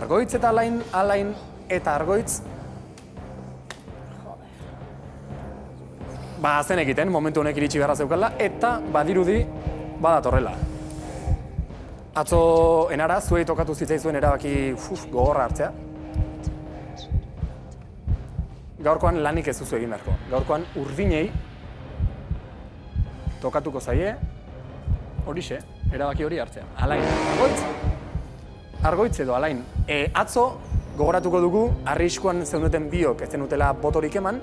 Argoitz eta alain eta argoitz. Ba, zen egiten, momentu honek iritsi beharra zeukala, eta badirudi badatorrela. Atzo enara, zuei tokatu zitzaizuen erabaki gogorra hartzea. Gaurkoan lanik ez duzu egin beharko. Gaurkoan urdinei tokatuko zaie, horixe, erabaki hori hartzea. Alain, argoitz edo alain. Atzo gogoratuko dugu, arriskuan zeundeten biok ez zenutela botorik eman,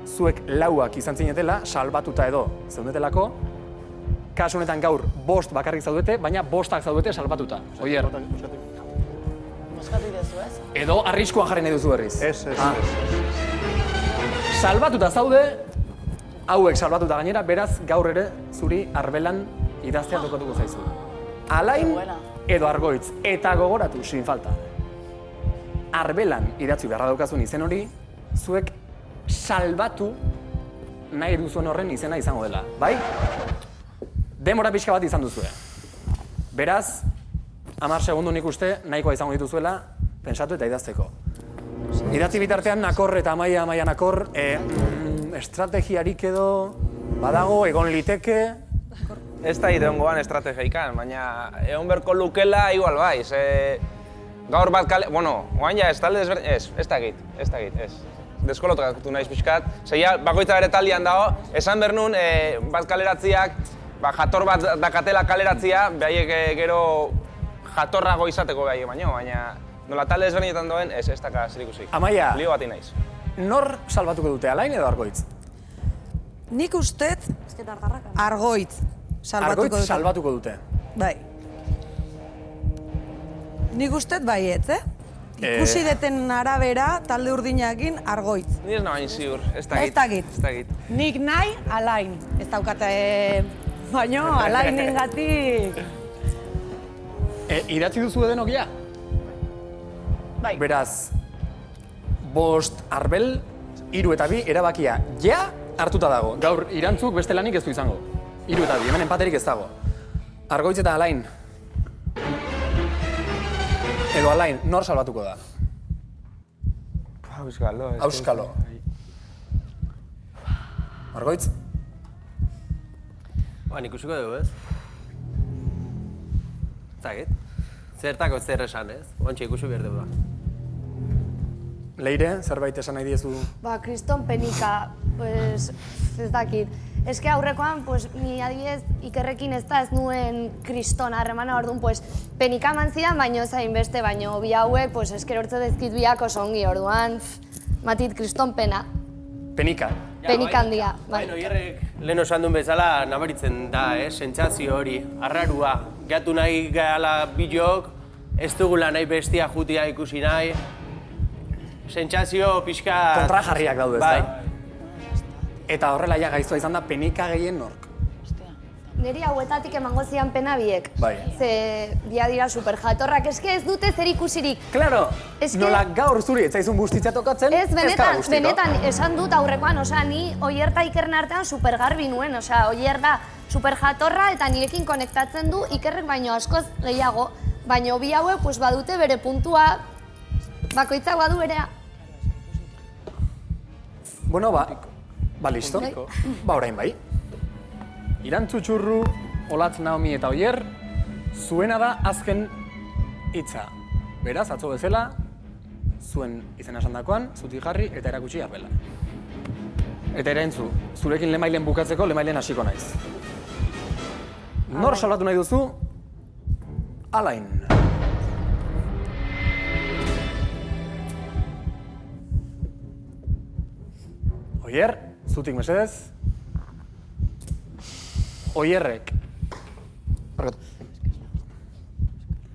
zuek lauak izan zinetela, salbatuta edo zeundetelako, kasu honetan gaur 5 bakarrik zaudete, baina 5 zaudete salbatuta. Oier. Moskatu idezu, ez? Edo arriskuan jarri nahi duzu berriz. Ez. Salbatuta zaude, hauek salbatuta gainera, beraz gaur ere zuri arbelan idaztea tokatuko zaizu. Alain edo argoitz, eta gogoratu sin falta. Arbelan idatzi beharra daukazun izen hori, zuek salbatu nahi duzuen horren izena izango dela, bai? Demora pixka bat izan duzue. Beraz, 10 segundu nik uste nahikoa izango dituzuela pentsatu eta idazteko. Idatzi bitartean nakor eta amaia nakor, estrategiarik edo badago, egon liteke. Ez da egongoan estrategeikan, baina egon berko lukela igual bai. Gaur bat kale... Bueno, oain ja ez talde desberdin... Ez dakit. Deskolotatu naiz pixkat. Zeia, bakoitza bere taldean dago, esan bernun bat kaleratziak, jator bat dakatela kaleratzia, behaiek gero jatorrago izateko behaiek baina nola talde desberdinetan doen, ez daka zerikusi. Amaia, Lio bati naiz. nor salbatuko dute, alain edo argoitz? Nik ustet argoitz salbatuko dute. Argoitz salbatuko dute. Bai. Nik ustet baietz, Ikusi deten arabera, talde urdinakin argoitz. Ni ez nabain ziur, ez Ez dakit. Nik nahi alain. Ez daukate baino alainengatik. Idatzi duzu edenok ja? Bai. Beraz, 5 arbel, 3 eta 2 erabakia ja hartuta dago. Gaur irantzuk beste lanik ez du izango. 3 eta 2, hemen enpaterik ez dago. Argoitz eta alain. Edo alain, nor salbatuko da? Auskalo. Argoitz? Nik ikusiko dugu, ez? Zagit. Zertako zer esan, ez? Ontsi ikusi behar dugu da. Leire, zerbait esan nahi diezu? Ba, kriston penika, pues, ez dakit. Ez que aurrekoan, pues, ni adibidez Ikerrekin ez nuen kriston harremana, orduan, pues, penika eman zidan, baino zain beste, baino bi hauek, pues, eskerortze dezkit biak oso ongi, orduan, matit kriston pena. Penika. Penika handia, bai. Baina, hierrek lehen osan duen bezala nabaritzen da, sentsazio hori, arrarua. Gatu nahi gala bilok, ez dugula nahi bestia jutia ikusi nahi. Sentsazio pixka... Kontrajarriak daude, ez bai. da? Eta horrela ja gaiztoa izan da penika gehien nork. Neri hauetatik emango zidan pena biek. Bai. Ze bia dira superjatorrak, eske ez dute zer ikusirik. Claro, Eske- nola gaur zuri etzaizun bustitzea tokatzen, Ez, gara bustiko. benetan, esan dut aurrekoan, osea, ni Oier eta Ikerren artean supergarbi nuen, osea, Oier da superjatorra eta nirekin konektatzen du Ikerrek baino askoz gehiago, baino bi hauek pues badute bere puntua, bakoitzak badu berea. Bueno, ba listo. Ba orain bai. Irantzu txurru, Olatz, Naomi eta Oier, zuena da azken hitza. Beraz, atzo bezala, zuen izena esandakoan, zutik jarri eta erakutsi arbela. Eta erantzu, zurekin lemailen bukatzeko, lemailen hasiko naiz. Nor salbatu nahi duzu? Alain. Oier, zutik mesedez. Oierrek. Barkatu.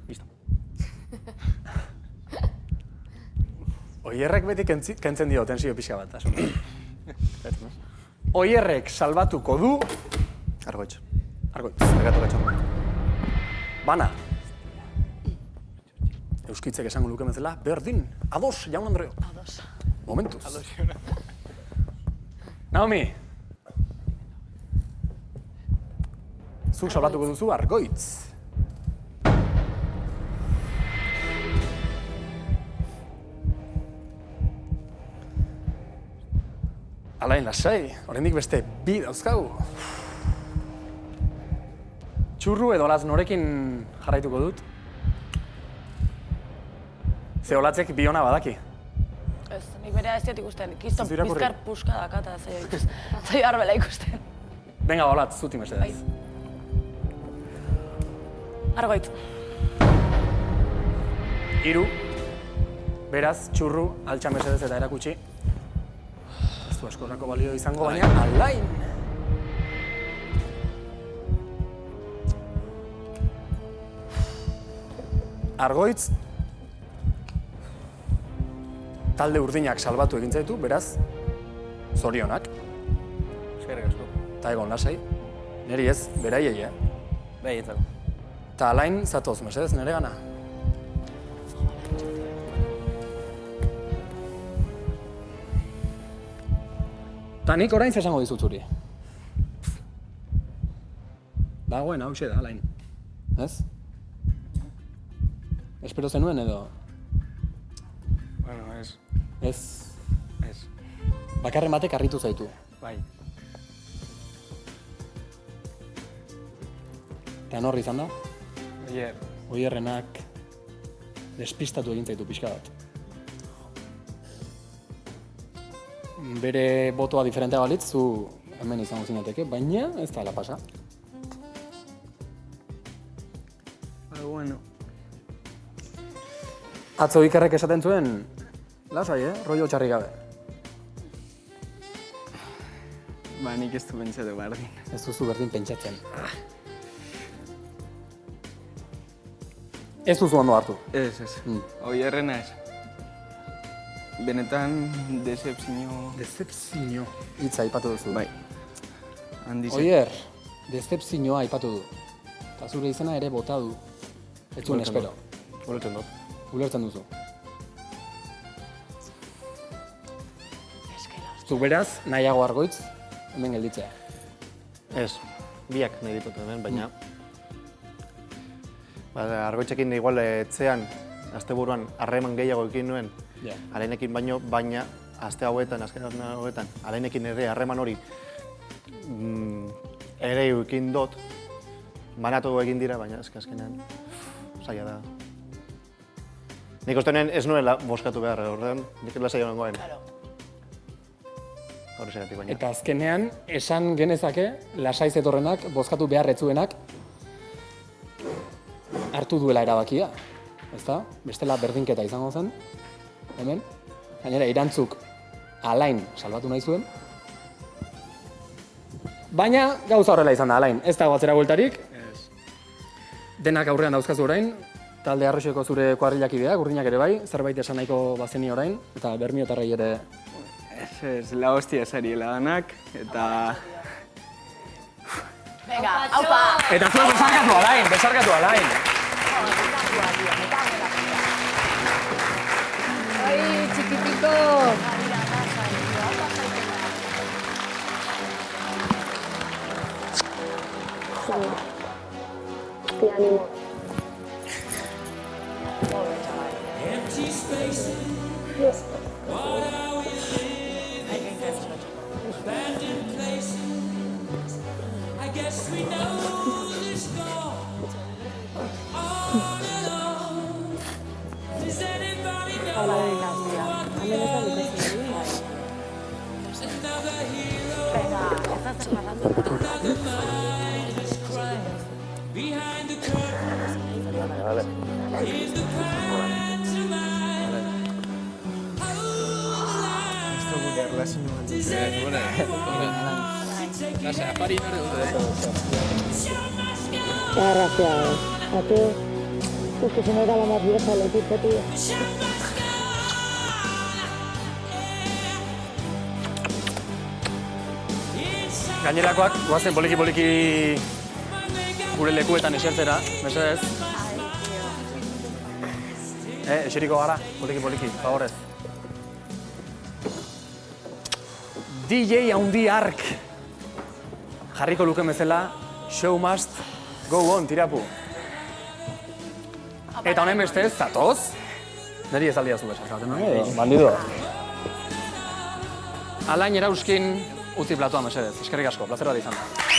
Listo. Oierrek beti kentzen dio tensio pixka bat. Oierrek salbatuko du... Argoitz. Barkatu gatxo. Bana. Euskitzek esango luke bezala, berdin, ados, jaun Andreo. Ados. Momentuz. Naomi. Zuk salbatuko duzu Argoitz. Alain, lasai, oraindik beste bi dauzkagu. Txurru edo Olatz norekin jarraituko dut? Ze Olatzek bi ona badaki. Ez, nik berea ez diat ikusten. Kiston Ez dira irakurri. bizkar puska dakata zaio ikusten. Zaio arbela ikusten. Venga, Olatz, zuti mesedez. Argoitz. 3. Beraz, Txurru, altxa mesedez eta erakutsi. Ez du askorrako balio izango, baina Alain! Argoitz, talde urdinak salbatu egin zaitu, beraz, zorionak. Eskerrik asko. Ta egon lasai, niri ez, beraiei, Bai, etzako. Ta Alain, zatoz, mesedez, nire gana. Ta nik orain zesango dizut zuri. Dagoen hause da, Alain. Ez? Espero zenuen edo? Bueno, ez. Ez. Ez. Bakarren batek harritu zaitu. Bai. Eta norri izan da? Oier. Oierrenak despistatu egin zaitu pixka bat. Bere botoa diferentea balitz, zu hemen izango zinateke, baina ez da ala pasa. Bueno. Atzo Ikerrek esaten zuen, lasai, rollo txarri gabe. Ba, nik ez du pentsatu berdin. Ez duzu berdin pentsatzen. Ez duzu ondo hartu. Ez. Oierrena ez. Benetan, decepzio... Decepzio. Hitza aipatu duzu. Bai. Handize. Oier, decepzioa aipatu du. Eta zure izena ere bota du. Ez zuen espero. Ulertzen dut. Ulertzen duzu. Zuk beraz, nahiago Argoitz, hemen gelditzea. Ez, biak nahi ditut hemen, baina... Argoitzekin igual etzean, asteburuan harreman gehiago ekin nuen, Ja. Alainekin baina aste hauetan, Alainekin ere harreman hori ere ekin dut, banatu egin dira, baina azkenean zaila da. Nik uste ez nuela boskatu behar, ordean, nik lasai honen goen. Horrezegatik baina. Eta azkenean, esan genezake, lasai zetorrenak, bozkatu behar etzuenak, hartu duela erabakia. Ezta? Bestela berdinketa izango zen, hemen. Gainera, Irantzuk Alain salbatu nahi zuen. Baina, gauza horrela izan da, Alain. Ez dago atzera bueltarik. Denak aurrean dauzkazu orain. Talde Arroxeko zure kuadrilakideak, urdinak ere bai. Zerbait esan nahiko bazeni orain. Eta Bermiotarrei ere... Ez, la hostia sariela danak, eta... Venga, haupa! Eta zuen besarkatu Alain, besarkatu Alain. Ai, txikitiko! Gracias. A ti. Es que se me era la más vieja, le pizza, tío. Gainerakoak, guazen poliki-poliki gure lekuetan esertzera, mesedez. Eseriko gara, poliki-poliki, favorez. DJ haundi ark. Jarriko luke bezala, show must go on, tirapu. Eta honen bestez, zatoz? Neri ez aldia zu besarkaten, no? Bandido. Alain Erauskin utzi platoa mesedez. Eskerrik asko, plazer bat izan da.